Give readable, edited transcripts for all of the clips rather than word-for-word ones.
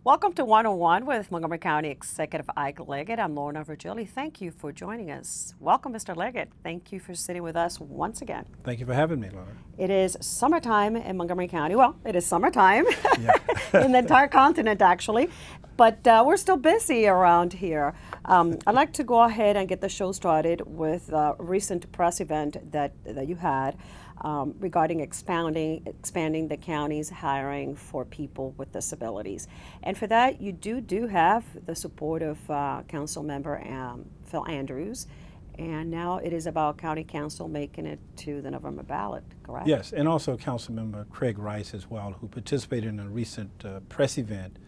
Welcome to 101 with Montgomery County Executive Ike Leggett. I'm Lorna Virgili. Thank you for joining us. Welcome, Mr. Leggett. Thank you for sitting with us once again. Thank you for having me, Lorna. It is summertime in Montgomery County. Well, it is summertime Yeah. in the entire continent, actually. But we're still busy around here. I'd like to go ahead and get the show started with a recent press event that you had regarding expanding the county's hiring for people with disabilities. And for that, you do have the support of Council Member Phil Andrews. And now it is about County Council making it to the November ballot, correct? Yes, and also Councilmember Craig Rice as well, who participated in a recent press event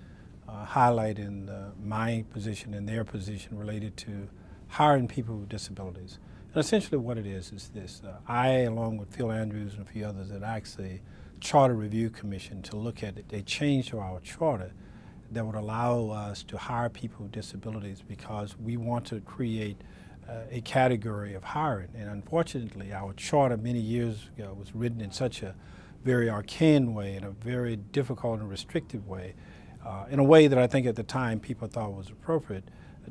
highlighting my position and their position related to hiring people with disabilities. And essentially what it is this. I, along with Phil Andrews and a few others, had asked the Charter Review Commission to look at a change to our charter that would allow us to hire people with disabilities, because we want to create a category of hiring. And unfortunately, our charter many years ago was written in such a very arcane way, in a very difficult and restrictive way, in a way that I think at the time people thought was appropriate,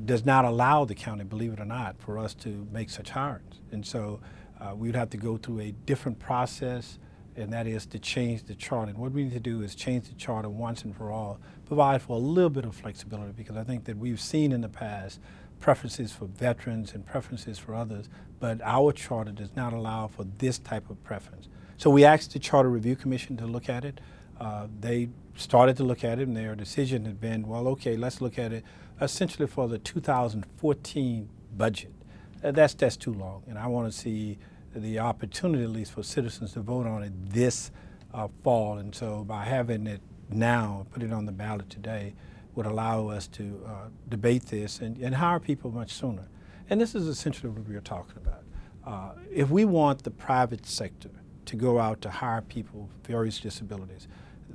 does not allow the county, believe it or not, for us to make such hirings. And so we'd have to go through a different process, and that is to change the charter. And what we need to do is change the charter once and for all, provide for a little bit of flexibility, because I think that we've seen in the past preferences for veterans and preferences for others, but our charter does not allow for this type of preference. So we asked the Charter Review Commission to look at it. They started to look at it, and their decision had been, well, okay, let's look at it essentially for the 2014 budget. That's too long, and I want to see the opportunity, at least for citizens, to vote on it this fall. And so by having it now, put it on the ballot today, would allow us to debate this and hire people much sooner. And this is essentially what we are talking about. If we want the private sector to go out to hire people with various disabilities,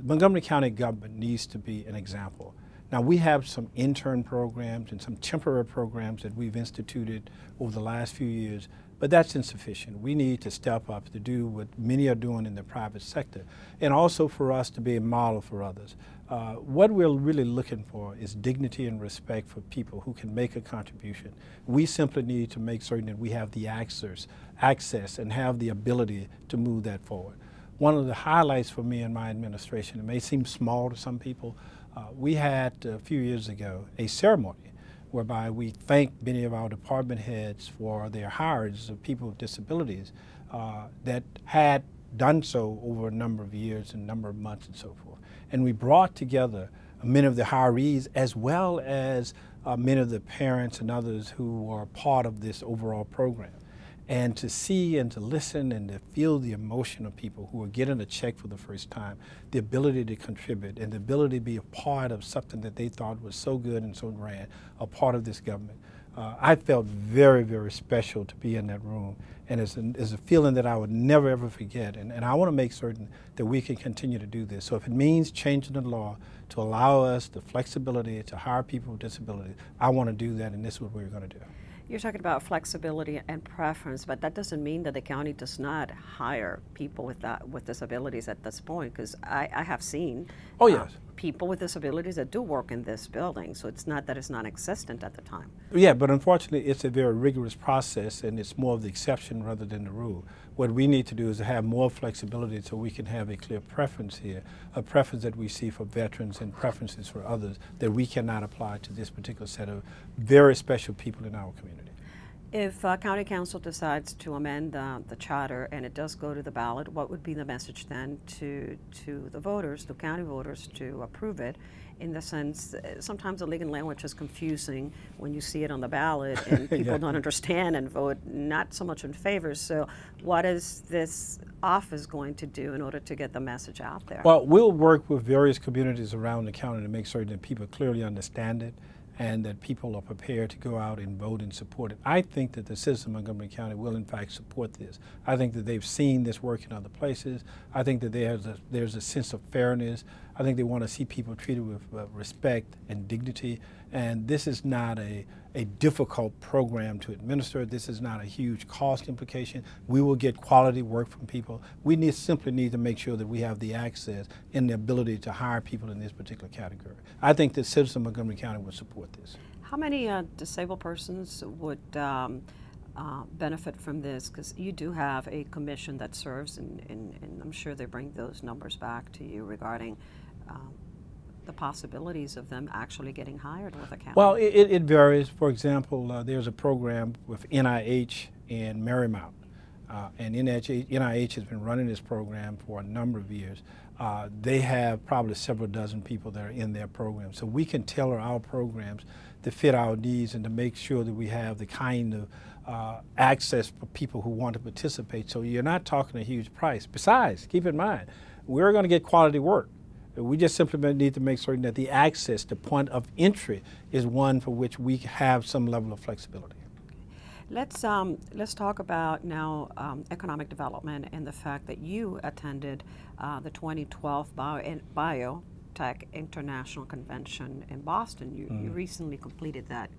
Montgomery County government needs to be an example. Now, we have some intern programs and some temporary programs that we've instituted over the last few years, but that's insufficient. We need to step up to do what many are doing in the private sector, and also for us to be a model for others. What we're really looking for is dignity and respect for people who can make a contribution. We simply need to make certain that we have the access and have the ability to move that forward. One of the highlights for me in my administration, it may seem small to some people, we had a few years ago a ceremony whereby we thanked many of our department heads for their hires of people with disabilities that had done so over a number of years and a number of months and so forth. And we brought together many of the hirees as well as many of the parents and others who were part of this overall program. And to see and to listen and to feel the emotion of people who are getting a check for the first time, the ability to contribute and the ability to be a part of something that they thought was so good and so grand, a part of this government. I felt very, very special to be in that room, and it's a feeling that I would never ever forget. And I want to make certain that we can continue to do this. So if it means changing the law to allow us the flexibility to hire people with disabilities, I want to do that, and this is what we're going to do. You're talking about flexibility and preference, but that doesn't mean that the county does not hire people with disabilities at this point, because I have seen people with disabilities that do work in this building, so it's not that it's non-existent at the time. Yeah, but unfortunately it's a very rigorous process, and it's more of the exception rather than the rule. What we need to do is to have more flexibility so we can have a clear preference here, a preference that we see for veterans and preferences for others that we cannot apply to this particular set of very special people in our community. If County Council decides to amend the charter and it does go to the ballot, what would be the message then to the voters, to county voters, to approve it? In the sense, sometimes the legal language is confusing when you see it on the ballot and people don't understand and vote not so much in favor. So what is this office going to do in order to get the message out there? Well, we'll work with various communities around the county to make certain that people clearly understand it and that people are prepared to go out and vote and support it. I think that the citizens of Montgomery County will in fact support this. I think that they've seen this work in other places. I think that there's a sense of fairness. I think they want to see people treated with respect and dignity. And this is not a difficult program to administer. This is not a huge cost implication. We will get quality work from people. We simply need to make sure that we have the access and the ability to hire people in this particular category. I think that citizens of Montgomery County would support this. How many disabled persons would benefit from this? Because you do have a commission that serves, and I'm sure they bring those numbers back to you regarding the possibilities of them actually getting hired with a county. Well, it varies. For example, there's a program with NIH in Marymount, and NIH has been running this program for a number of years. They have probably several dozen people that are in their program. So we can tailor our programs to fit our needs and to make sure that we have the kind of access for people who want to participate. So you're not talking a huge price. Besides, keep in mind, we're going to get quality work. We just simply need to make certain that the access, the point of entry, is one for which we have some level of flexibility. Let's talk about now economic development and the fact that you attended the 2012 Biotech International Convention in Boston. You recently completed that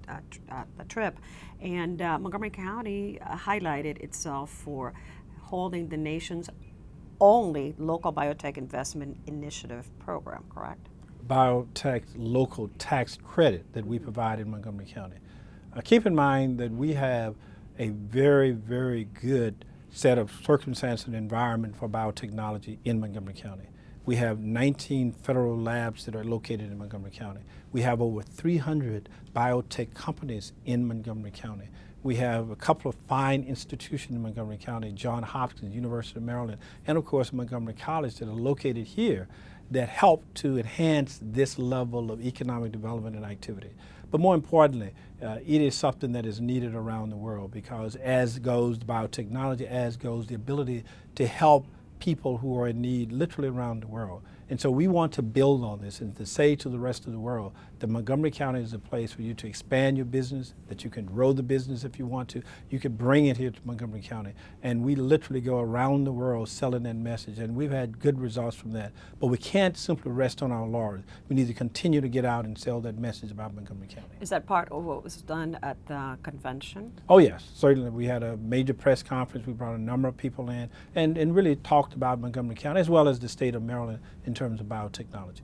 trip, and Montgomery County highlighted itself for holding the nation's only local biotech investment initiative program, correct? Biotech local tax credit that we provide in Montgomery County. Keep in mind that we have a very, very good set of circumstances and environment for biotechnology in Montgomery County. We have 19 federal labs that are located in Montgomery County. We have over 300 biotech companies in Montgomery County. We have a couple of fine institutions in Montgomery County, Johns Hopkins, University of Maryland, and of course Montgomery College, that are located here that help to enhance this level of economic development and activity. But more importantly, it is something that is needed around the world, because as goes biotechnology, as goes the ability to help people who are in need literally around the world. And so we want to build on this and to say to the rest of the world that Montgomery County is a place for you to expand your business, that you can grow the business if you want to. You can bring it here to Montgomery County. And we literally go around the world selling that message. And we've had good results from that. But we can't simply rest on our laurels. We need to continue to get out and sell that message about Montgomery County. Is that part of what was done at the convention? Oh, yes, certainly. We had a major press conference. We brought a number of people in and really talked about Montgomery County as well as the state of Maryland in terms of biotechnology.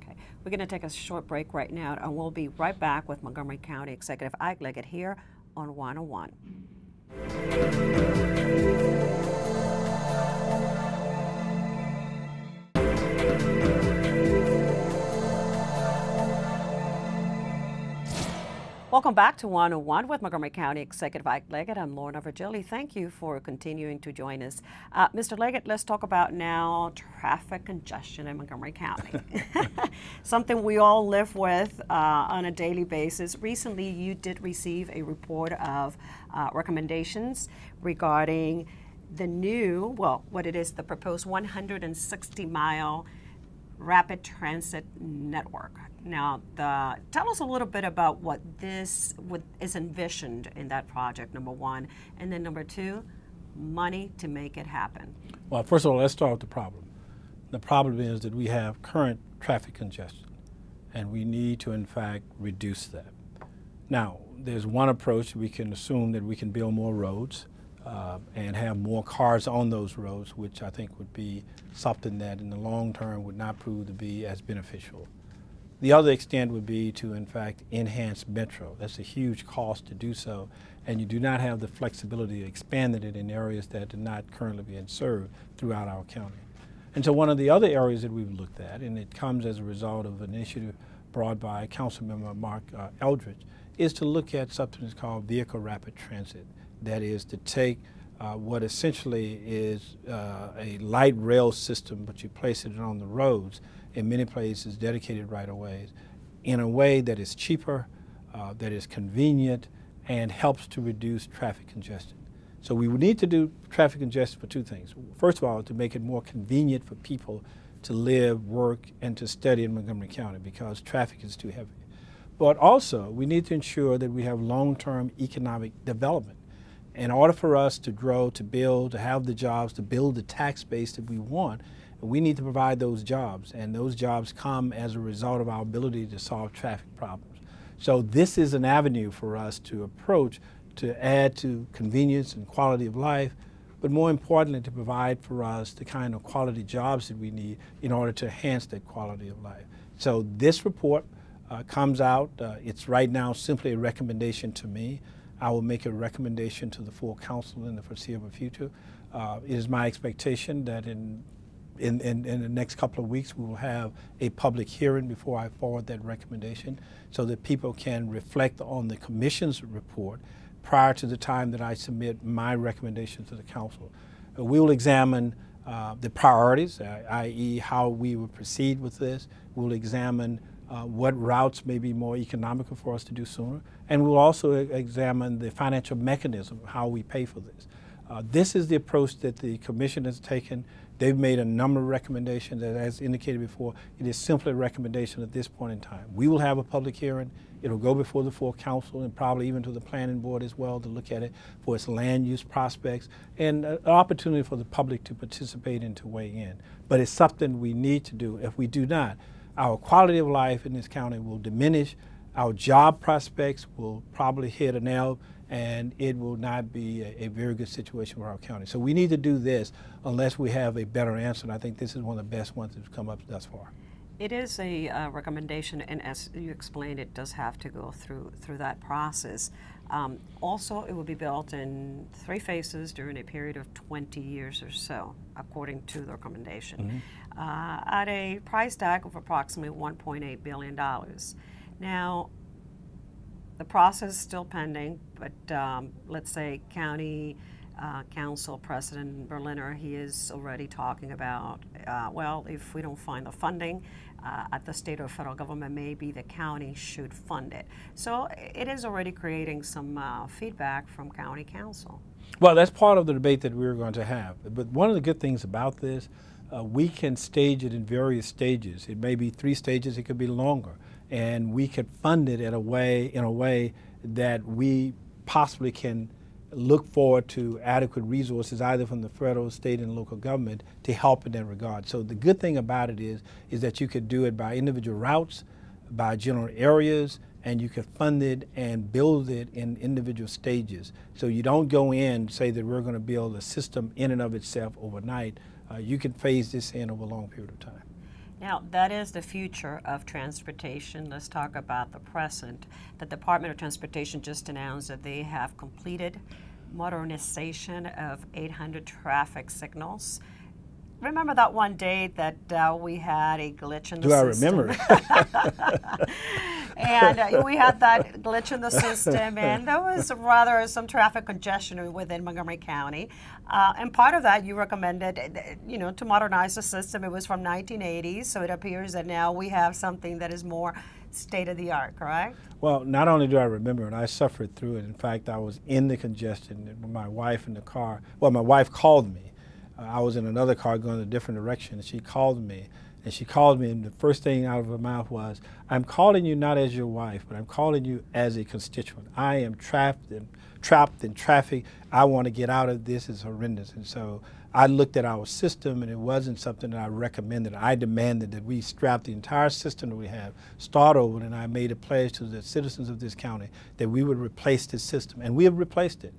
Okay, we're going to take a short break right now, and we'll be right back with Montgomery County Executive Ike Leggett here on 101. Welcome back to 101 with Montgomery County Executive Ike Leggett. I'm Lorna Virgili. Thank you for continuing to join us. Mr. Leggett, let's talk about now traffic congestion in Montgomery County. Something we all live with on a daily basis. Recently, you did receive a report of recommendations regarding the new, well, what it is, the proposed 160-mile rapid transit network. Now, tell us a little bit about what is envisioned in that project, number one, and then number two, money to make it happen. Well, first of all, let's start with the problem. The problem is that we have current traffic congestion, and we need to, in fact, reduce that. Now, there's one approach. We can assume that we can build more roads and have more cars on those roads, which I think would be something that in the long term would not prove to be as beneficial. The other extent would be to, in fact, enhance metro. That's a huge cost to do so, and you do not have the flexibility to expand it in areas that are not currently being served throughout our county. And so one of the other areas that we've looked at, and it comes as a result of an initiative brought by Councilmember Mark Eldridge, is to look at something that's called vehicle rapid transit. That is to take what essentially is a light rail system, but you place it on the roads, in many places dedicated right-of-ways, in a way that is cheaper, that is convenient, and helps to reduce traffic congestion. So we would need to do traffic congestion for two things. First of all, to make it more convenient for people to live, work, and to study in Montgomery County, because traffic is too heavy. But also, we need to ensure that we have long-term economic development. In order for us to grow, to build, to have the jobs, to build the tax base that we want, we need to provide those jobs, and those jobs come as a result of our ability to solve traffic problems. So this is an avenue for us to approach to add to convenience and quality of life, but more importantly, to provide for us the kind of quality jobs that we need in order to enhance that quality of life. So this report comes out. It's right now simply a recommendation to me. I will make a recommendation to the full council in the foreseeable future. It is my expectation that in the next couple of weeks we will have a public hearing before I forward that recommendation so that people can reflect on the commission's report prior to the time that I submit my recommendation to the council. We will examine the priorities, i.e. how we will proceed with this. We'll examine what routes may be more economical for us to do sooner. And we'll also examine the financial mechanism, how we pay for this. This is the approach that the commission has taken. They've made a number of recommendations, and as indicated before, it is simply a recommendation at this point in time. We will have a public hearing. It'll go before the full council and probably even to the planning board as well to look at it for its land use prospects and an opportunity for the public to participate and to weigh in. But it's something we need to do. If we do not, our quality of life in this county will diminish, our job prospects will probably hit a nail, and it will not be a very good situation for our county. So we need to do this unless we have a better answer, and I think this is one of the best ones that's come up thus far. It is a recommendation, and as you explained, it does have to go through that process. Also, it will be built in 3 phases during a period of 20 years or so, according to the recommendation, at a price tag of approximately $1.8 billion. Now, the process is still pending, but let's say County Council President Berliner, he is already talking about, well, if we don't find the funding at the state or federal government, maybe the county should fund it. So it is already creating some feedback from County Council. Well, that's part of the debate that we're going to have. But one of the good things about this, we can stage it in various stages. It may be 3 stages, it could be longer. And we could fund it in a way that we possibly can look forward to adequate resources either from the federal, state, and local government to help in that regard. So the good thing about it is that you could do it by individual routes, by general areas, and you could fund it and build it in individual stages. So you don't go in and say that we're going to build a system in and of itself overnight. You can phase this in over a long period of time. Now, that is the future of transportation. Let's talk about the present. The Department of Transportation just announced that they have completed modernization of 800 traffic signals. Remember that one day that we had a glitch in the system? Do I remember? And we had that glitch in the system, and there was rather some traffic congestion within Montgomery County. And part of that, you recommended, to modernize the system. It was from 1980, so it appears that now we have something that is more state-of-the-art, correct? Well, not only do I remember it, I suffered through it. In fact, I was in the congestion with my wife in the car. Well, my wife called me. I was in another car going in a different direction, and she called me. And the first thing out of her mouth was, "I'm calling you not as your wife, but I'm calling you as a constituent. I am trapped in traffic. I want to get out of this. It's horrendous." And so I looked at our system, and it wasn't something that I recommended. I demanded that we scrap the entire system that we have, start over, and I made a pledge to the citizens of this county that we would replace this system, and we have replaced it.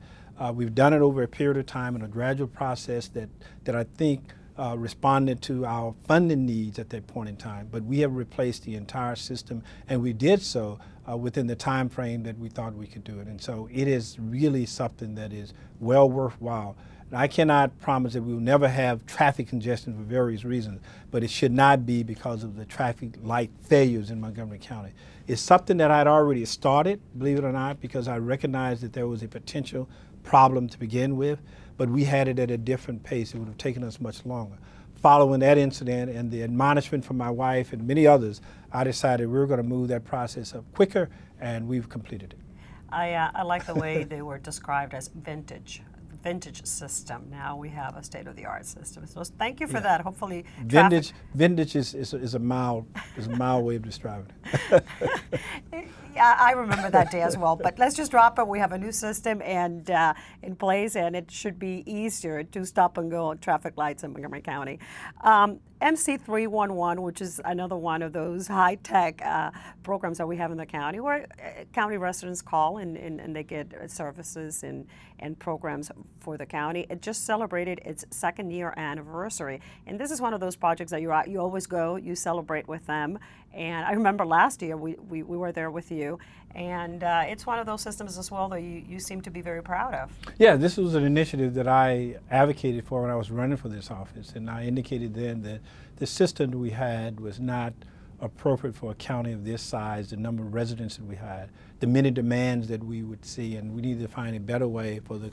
We've done it over a period of time in a gradual process that I think responded to our funding needs at that point in time. But we have replaced the entire system, and we did so within the time frame that we thought we could do it. And so it is really something that is well worthwhile. And I cannot promise that we will never have traffic congestion for various reasons, but it should not be because of the traffic light failures in Montgomery County. It's something that I'd already started, believe it or not, because I recognized that there was a potential problem to begin with, but we had it at a different pace. It would have taken us much longer. Following that incident and the admonishment from my wife and many others, I decided we were going to move that process up quicker, and we've completed it. I like the way they were described as vintage. vintage system. Now we have a state-of-the-art system. So thank you for Yeah. that. Hopefully, Vintage is a mild way of describing it. yeah, I remember that day as well. But let's just drop it. We have a new system and in place, and it should be easier to stop and go on traffic lights in Montgomery County. MC311, which is another one of those high-tech programs that we have in the county, where county residents call and they get services and programs for the county. It just celebrated its second-year anniversary, and this is one of those projects that you always go, you celebrate with them. And I remember last year we were there with you, and it's one of those systems as well that you seem to be very proud of. Yeah, this was an initiative that I advocated for when I was running for this office, and I indicated then that the system that we had was not appropriate for a county of this size, the number of residents that we had, the many demands that we would see, and we needed to find a better way for the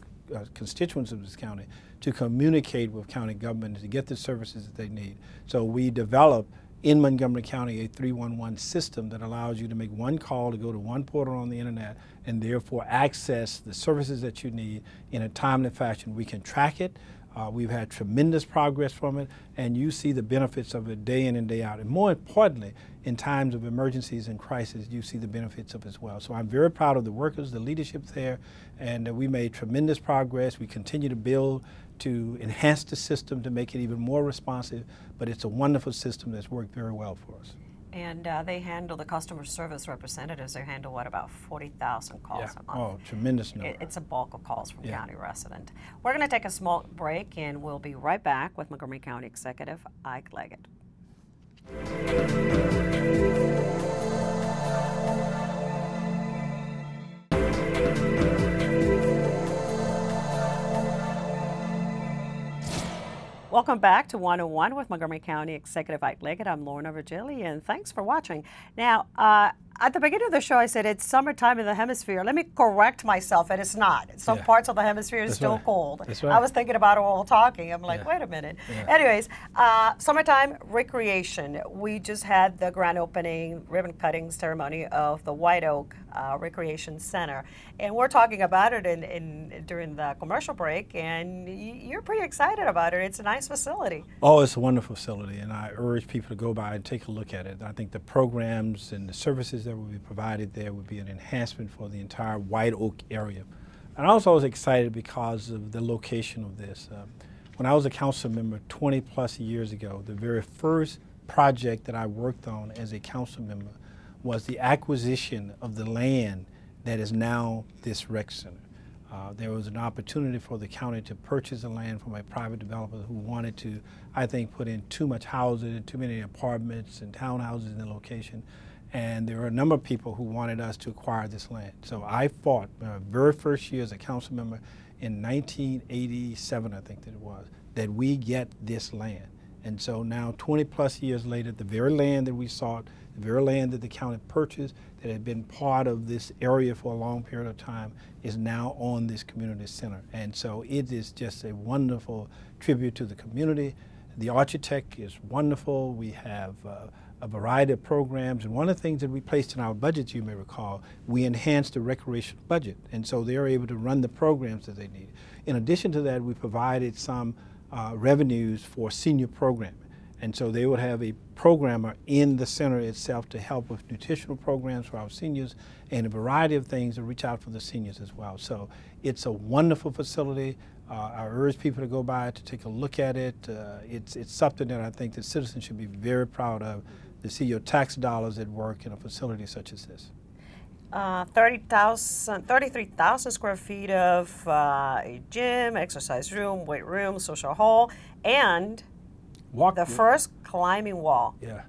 constituents of this county to communicate with county government to get the services that they need. So we developed in Montgomery County a 311 system that allows you to make one call to go to one portal on the internet and therefore access the services that you need in a timely fashion. We can track it. We've had tremendous progress from it, and you see the benefits of it day in and day out. And more importantly, in times of emergencies and crisis, you see the benefits of it as well. So I'm very proud of the workers, the leadership there, and we made tremendous progress. We continue to build to enhance the system to make it even more responsive, but it's a wonderful system that's worked very well for us. And they handle, the customer service representatives, they handle what, about 40,000 calls a month? Oh, tremendous number. It's a bulk of calls from county resident. We're going to take a small break, and we'll be right back with Montgomery County Executive Ike Leggett. Welcome back to 101 with Montgomery County Executive Ike Leggett. I'm Lorna Virgili, and thanks for watching. Now, at the beginning of the show, I said it's summertime in the hemisphere. Let me correct myself, and it's not. Some parts of the hemisphere is still cold. That's right. I was thinking about it while talking. I'm like, wait a minute. Anyways, summertime recreation. We just had the grand opening, ribbon cutting ceremony of the White Oak Recreation Center, and we're talking about it during the commercial break, and you're pretty excited about it. It's a nice facility. Oh, it's a wonderful facility, and I urge people to go by and take a look at it. I think the programs and the services that will be provided there would be an enhancement for the entire White Oak area. And I also was excited because of the location of this. When I was a council member 20 plus years ago, the very first project that I worked on as a council member was the acquisition of the land that is now this rec center. There was an opportunity for the county to purchase the land from a private developer who wanted to, I think, put in too much housing and too many apartments and townhouses in the location. And there were a number of people who wanted us to acquire this land. So I fought my very first year as a council member in 1987, I think that it was, that we get this land. And so now 20 plus years later, the very land that we sought, the very land that the county purchased, that had been part of this area for a long period of time, is now on this community center. And so it is just a wonderful tribute to the community. The architect is wonderful. We have a variety of programs, and one of the things that we placed in our budget, you may recall, we enhanced the recreation budget, and so they're able to run the programs that they need. In addition to that, we provided some revenues for senior programming, and so they would have a programmer in the center itself to help with nutritional programs for our seniors and a variety of things to reach out for the seniors as well. So it's a wonderful facility. I urge people to go by to take a look at it. It's something that I think that citizens should be very proud of, to see your tax dollars at work in a facility such as this. 33,000 square feet of a gym, exercise room, weight room, social hall, and the first climbing wall. Yeah.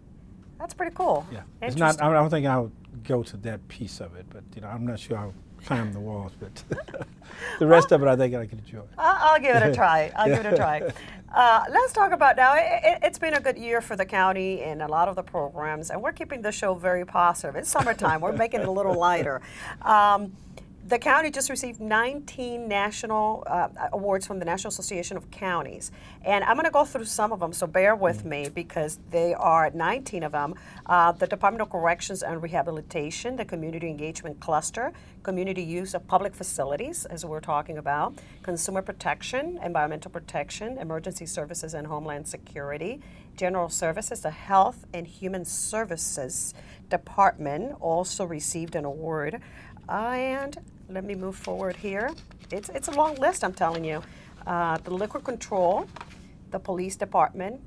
That's pretty cool. Yeah. It's not, I don't think I'll go to that piece of it, but I'm not sure I'll climb the walls, but the rest of it I think I can enjoy. I'll give it a try. I'll give it a try. Let's talk about now, it's been a good year for the county and a lot of the programs, and we're keeping the show very positive. It's summertime. We're making it a little lighter. The county just received 19 national awards from the National Association of Counties. And I'm going to go through some of them, so bear with me because they are 19 of them. The Department of Corrections and Rehabilitation, the Community Engagement Cluster, Community Use of Public Facilities, as we're talking about, Consumer Protection, Environmental Protection, Emergency Services and Homeland Security, General Services, the Health and Human Services Department also received an award. And let me move forward here. It's a long list, I'm telling you. The Liquor Control, the Police Department,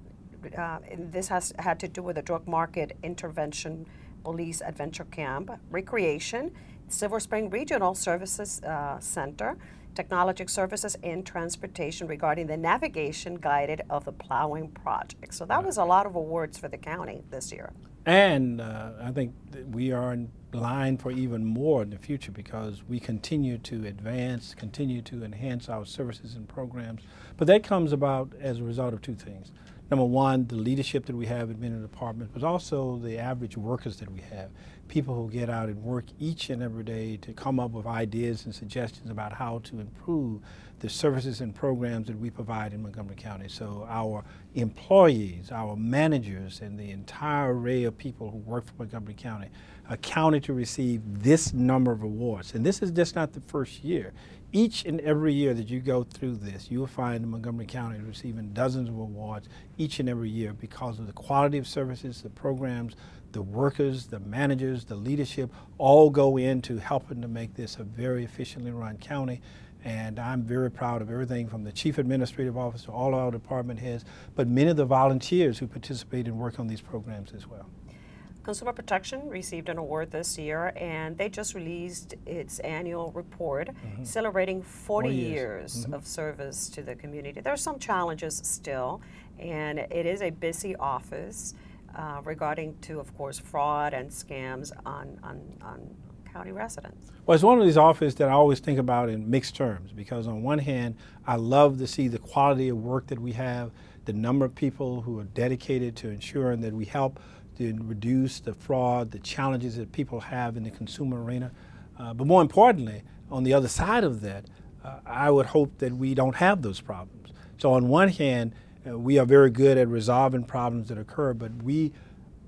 and this had to do with the Drug Market Intervention Police Adventure Camp, Recreation, Silver Spring Regional Services Center, Technology Services and Transportation regarding the navigation guided of the plowing project. So that was a lot of awards for the county this year. And I think that we are in line for even more in the future because we continue to advance, continue to enhance our services and programs. But that comes about as a result of two things. Number one, the leadership that we have in many departments, but also the average workers that we have. People who get out and work each and every day to come up with ideas and suggestions about how to improve the services and programs that we provide in Montgomery County. So our employees, our managers, and the entire array of people who work for Montgomery County are counted to receive this number of awards. And this is just not the first year. Each and every year that you go through this, you will find Montgomery County receiving dozens of awards each and every year because of the quality of services, the programs, the workers, the managers, the leadership, all go into helping to make this a very efficiently run county. And I'm very proud of everything from the Chief Administrative Officer to all our department heads, but many of the volunteers who participate and work on these programs as well. Consumer Protection received an award this year, and they just released its annual report celebrating 40 years of service to the community. There are some challenges still, and it is a busy office regarding to, of course, fraud and scams on county residents. Well, it's one of these offices that I always think about in mixed terms because on one hand, I love to see the quality of work that we have, the number of people who are dedicated to ensuring that we help to reduce the fraud, the challenges that people have in the consumer arena. But more importantly, on the other side of that, I would hope that we don't have those problems. So on one hand, we are very good at resolving problems that occur, but we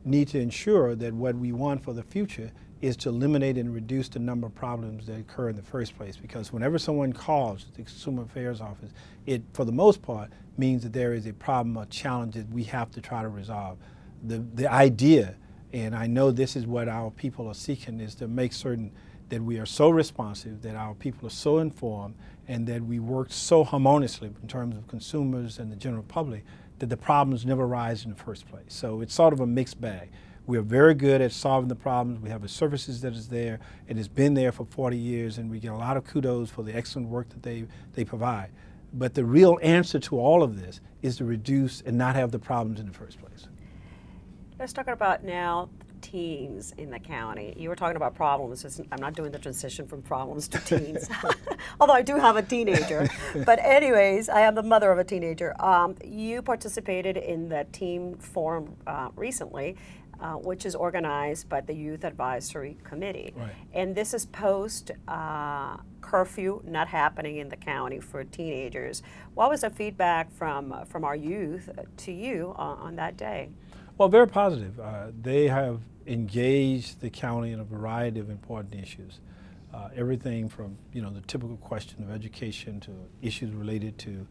need to ensure that what we want for the future is to eliminate and reduce the number of problems that occur in the first place. Because whenever someone calls the Consumer Affairs Office, it, for the most part, means that there is a problem or challenge that we have to try to resolve. The idea, and I know this is what our people are seeking, is to make certain that we are so responsive, that our people are so informed, and that we work so harmoniously in terms of consumers and the general public that the problems never rise in the first place. So it's sort of a mixed bag. We are very good at solving the problems. We have the services that is there. It has been there for 40 years, and we get a lot of kudos for the excellent work that they provide. But the real answer to all of this is to reduce and not have the problems in the first place. Let's talk about now teens in the county. You were talking about problems. I'm not doing the transition from problems to teens, although I do have a teenager. But anyways, I am the mother of a teenager. You participated in the team forum recently, which is organized by the Youth Advisory Committee. Right. And this is post curfew not happening in the county for teenagers. What was the feedback from our youth to you on that day? Well, very positive. They have engaged the county in a variety of important issues. Everything from, the typical question of education to issues related to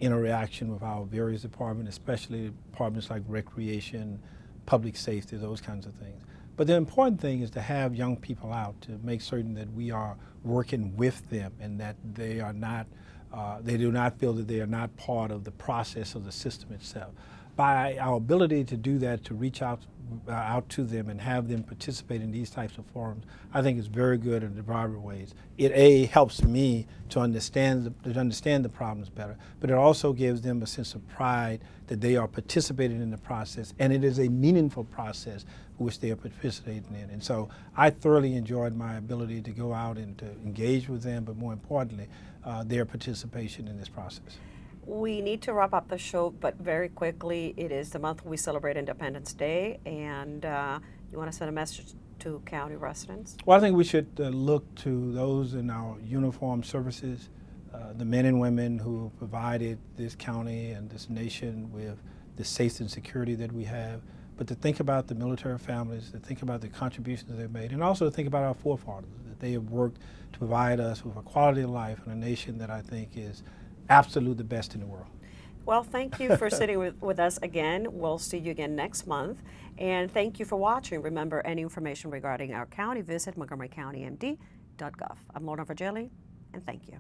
interaction with our various departments, especially departments like recreation, public safety, those kinds of things. But the important thing is to have young people out to make certain that we are working with them and that they are not, they do not feel that they are not part of the process of the system itself. By our ability to do that, to reach out to them and have them participate in these types of forums, I think is very good in a variety of ways. It helps me to understand the problems better, but it also gives them a sense of pride that they are participating in the process, and it is a meaningful process which they are participating in. And so I thoroughly enjoyed my ability to go out and to engage with them, but more importantly, their participation in this process. We need to wrap up the show, but very quickly, it is the month we celebrate Independence Day, and you want to send a message to county residents? Well, I think we should look to those in our uniformed services, the men and women who have provided this county and this nation with the safety and security that we have, but to think about the military families, to think about the contributions they've made, and also to think about our forefathers, that they have worked to provide us with a quality of life in a nation that I think is absolutely the best in the world. Well, thank you for sitting with us again. We'll see you again next month. And thank you for watching. Remember, any information regarding our county, visit montgomerycountymd.gov. I'm Lorna Virgili, and thank you.